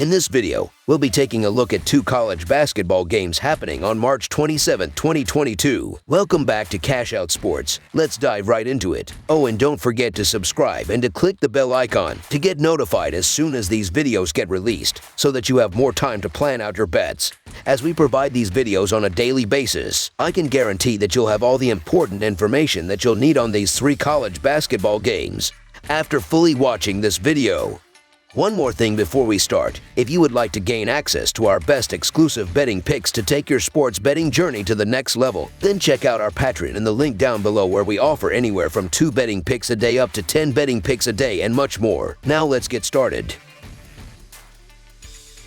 In this video, we'll be taking a look at 2 college basketball games happening on March 27, 2022. Welcome back to Cash Out Sports. Let's dive right into it. Oh, and don't forget to subscribe and to click the bell icon to get notified as soon as these videos get released so that you have more time to plan out your bets. As we provide these videos on a daily basis, I can guarantee that you'll have all the important information that you'll need on these 3 college basketball games after fully watching this video. One more thing before we start. If you would like to gain access to our best exclusive betting picks to take your sports betting journey to the next level, then check out our Patreon in the link down below, where we offer anywhere from 2 betting picks a day up to 10 betting picks a day and much more. Now let's get started.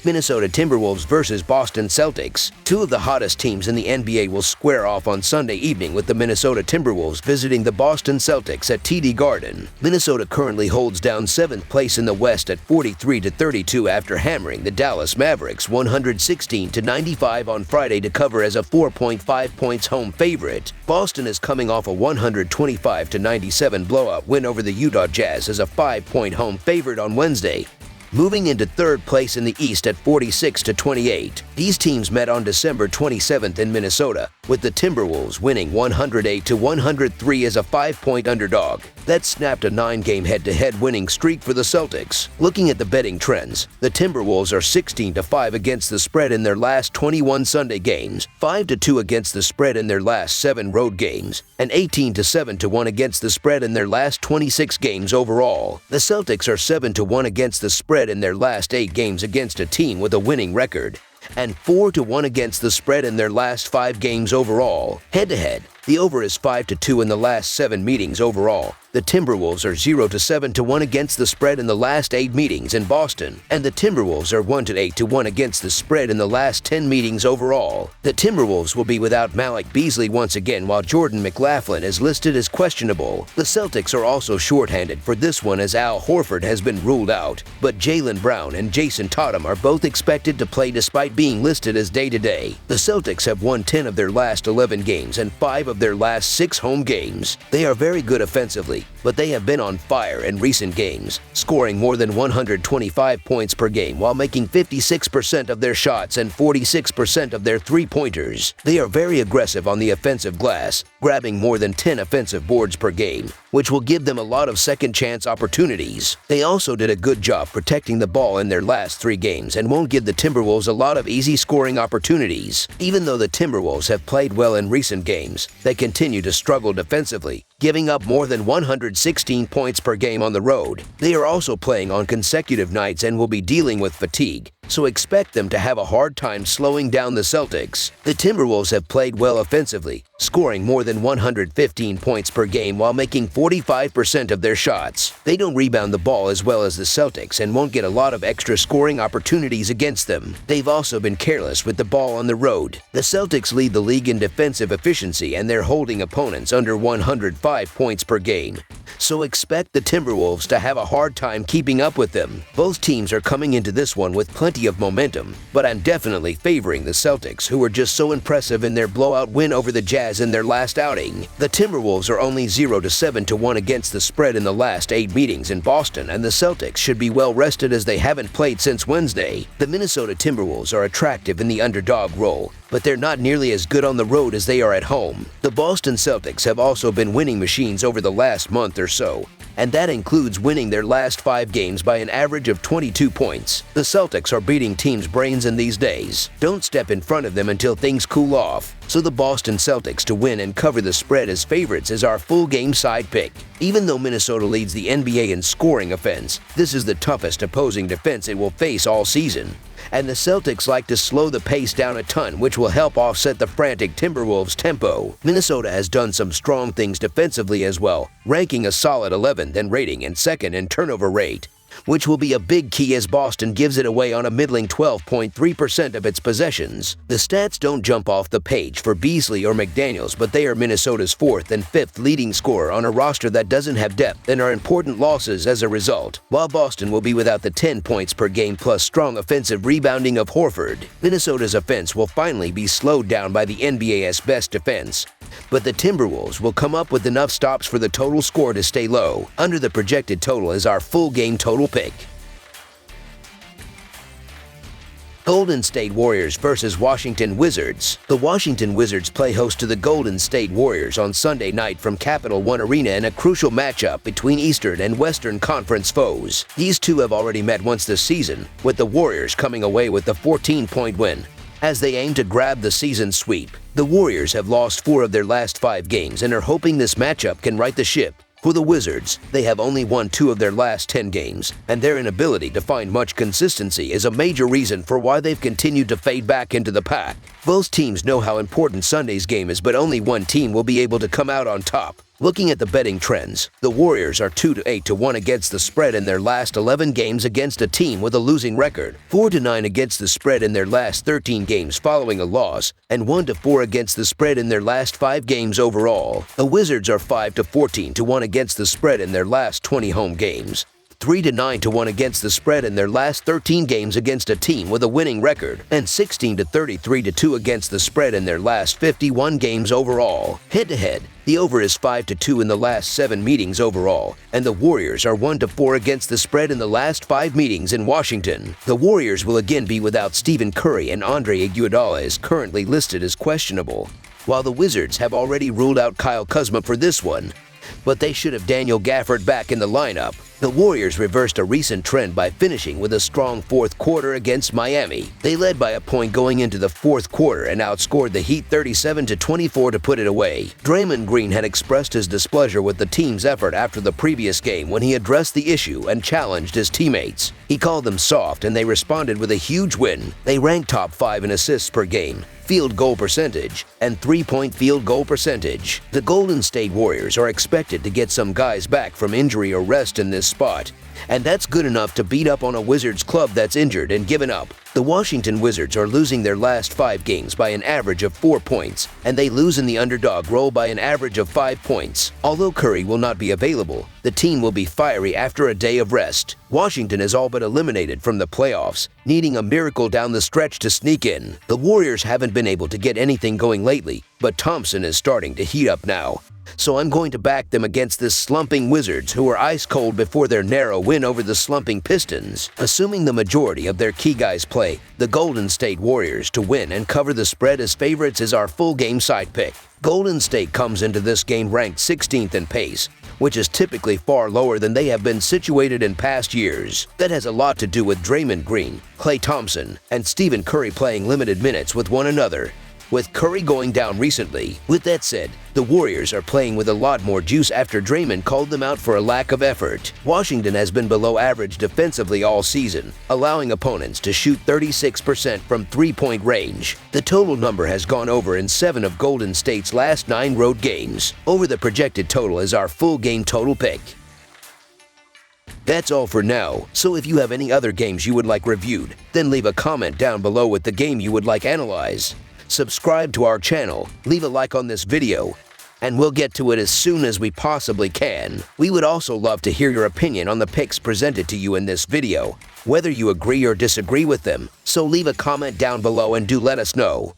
Minnesota Timberwolves versus Boston Celtics. 2 of the hottest teams in the NBA will square off on Sunday evening, with the Minnesota Timberwolves visiting the Boston Celtics at TD Garden. Minnesota currently holds down 7th place in the West at 43-32 after hammering the Dallas Mavericks 116-95 on Friday to cover as a 4.5 points home favorite. Boston is coming off a 125-97 blowout win over the Utah Jazz as a 5-point home favorite on Wednesday, moving into 3rd place in the East at 46-28. These teams met on December 27th in Minnesota, with the Timberwolves winning 108-103 as a 5-point underdog. That snapped a 9-game head-to-head winning streak for the Celtics. Looking at the betting trends, the Timberwolves are 16-5 against the spread in their last 21 Sunday games, 5-2 against the spread in their last 7 road games, and 18-7-1 against the spread in their last 26 games overall. The Celtics are 7-1 against the spread in their last 8 games against a team with a winning record, and 4-1 against the spread in their last 5 games overall. Head-to-head, the over is 5-2 in the last 7 meetings overall. The Timberwolves are 0-7-1 against the spread in the last 8 meetings in Boston, and the Timberwolves are 1-8-1 against the spread in the last 10 meetings overall. The Timberwolves will be without Malik Beasley once again, while Jordan McLaughlin is listed as questionable. The Celtics are also shorthanded for this one, as Al Horford has been ruled out, but Jaylen Brown and Jason Tatum are both expected to play despite being listed as day-to-day. The Celtics have won 10 of their last 11 games and 5 of their last 6 home games. They are very good offensively, but they have been on fire in recent games, scoring more than 125 points per game while making 56% of their shots and 46% of their three-pointers. They are very aggressive on the offensive glass, grabbing more than 10 offensive boards per game, which will give them a lot of second-chance opportunities. They also did a good job protecting the ball in their last 3 games and won't give the Timberwolves a lot of easy scoring opportunities. Even though the Timberwolves have played well in recent games, they continue to struggle defensively, giving up more than 116 points per game on the road. They are also playing on consecutive nights and will be dealing with fatigue, so expect them to have a hard time slowing down the Celtics. The Timberwolves have played well offensively, scoring more than 115 points per game while making 45% of their shots. They don't rebound the ball as well as the Celtics and won't get a lot of extra scoring opportunities against them. They've also been careless with the ball on the road. The Celtics lead the league in defensive efficiency, and they're holding opponents under 105 points per game, so expect the Timberwolves to have a hard time keeping up with them. Both teams are coming into this one with plenty of momentum, but I'm definitely favoring the Celtics, who were just so impressive in their blowout win over the Jazz in their last outing. The Timberwolves are only 0-7-1 against the spread in the last 8 meetings in Boston, and the Celtics should be well rested as they haven't played since Wednesday. The Minnesota Timberwolves are attractive in the underdog role, but they're not nearly as good on the road as they are at home. The Boston Celtics have also been winning machines over the last month or so, and that includes winning their last 5 games by an average of 22 points. The Celtics are beating teams' brains in these days. Don't step in front of them until things cool off. So the Boston Celtics to win and cover the spread as favorites is our full game side pick. Even though Minnesota leads the NBA in scoring offense, this is the toughest opposing defense it will face all season, and the Celtics like to slow the pace down a ton, which will help offset the frantic Timberwolves' tempo. Minnesota has done some strong things defensively as well, ranking a solid 11th and rating and 2nd in turnover rate, which will be a big key as Boston gives it away on a middling 12.3% of its possessions. The stats don't jump off the page for Beasley or McDaniels, but they are Minnesota's 4th and 5th leading scorer on a roster that doesn't have depth and are important losses as a result. While Boston will be without the 10 points per game plus strong offensive rebounding of Horford, Minnesota's offense will finally be slowed down by the NBA's best defense, but the Timberwolves will come up with enough stops for the total score to stay low. Under the projected total is our full game total pick. Golden State Warriors versus Washington Wizards. The Washington Wizards play host to the Golden State Warriors on Sunday night from Capital One Arena in a crucial matchup between Eastern and Western Conference foes. These two have already met once this season, with the Warriors coming away with the 14-point win. As they aim to grab the season sweep, the Warriors have lost 4 of their last 5 games and are hoping this matchup can right the ship. For the Wizards, they have only won 2 of their last 10 games, and their inability to find much consistency is a major reason for why they've continued to fade back into the pack. Both teams know how important Sunday's game is, but only one team will be able to come out on top. Looking at the betting trends, the Warriors are 2-8 to 1 against the spread in their last 11 games against a team with a losing record, 4-9 against the spread in their last 13 games following a loss, and 1-4 against the spread in their last 5 games overall. The Wizards are 5-14 to 1 against the spread in their last 20 home games, 3-9 to 1 against the spread in their last 13 games against a team with a winning record, and 16-33 to 2 against the spread in their last 51 games overall. Head-to-head, the over is 5-2 in the last 7 meetings overall, and the Warriors are 1-4 against the spread in the last 5 meetings in Washington. The Warriors will again be without Stephen Curry, and Andre Iguodala is currently listed as questionable, while the Wizards have already ruled out Kyle Kuzma for this one, but they should have Daniel Gafford back in the lineup. The Warriors reversed a recent trend by finishing with a strong fourth quarter against Miami. They led by a point going into the fourth quarter and outscored the Heat 37-24 to put it away. Draymond Green had expressed his displeasure with the team's effort after the previous game when he addressed the issue and challenged his teammates. He called them soft, and they responded with a huge win. They ranked top 5 in assists per game, field goal percentage, and three-point field goal percentage. The Golden State Warriors are expected to get some guys back from injury or rest in this spot, and that's good enough to beat up on a Wizards club that's injured and given up. The Washington Wizards are losing their last 5 games by an average of 4 points, and they lose in the underdog role by an average of 5 points. Although Curry will not be available, the team will be fiery after a day of rest. Washington is all but eliminated from the playoffs, needing a miracle down the stretch to sneak in. The Warriors haven't been able to get anything going lately, but Thompson is starting to heat up now. So I'm going to back them against this slumping Wizards, who are ice cold before their narrow win over the slumping Pistons. Assuming the majority of their key guys play, the Golden State Warriors to win and cover the spread as favorites is our full game side pick. Golden State comes into this game ranked 16th in pace, which is typically far lower than they have been situated in past years. That has a lot to do with Draymond Green, Klay Thompson, and Stephen Curry playing limited minutes with one another, with Curry going down recently. With that said, the Warriors are playing with a lot more juice after Draymond called them out for a lack of effort. Washington has been below average defensively all season, allowing opponents to shoot 36% from three-point range. The total number has gone over in 7 of Golden State's last 9 road games. Over the projected total is our full game total pick. That's all for now, so if you have any other games you would like reviewed, then leave a comment down below with the game you would like analyzed. Subscribe to our channel, leave a like on this video, and we'll get to it as soon as we possibly can. We would also love to hear your opinion on the picks presented to you in this video, whether you agree or disagree with them, so leave a comment down below and do let us know.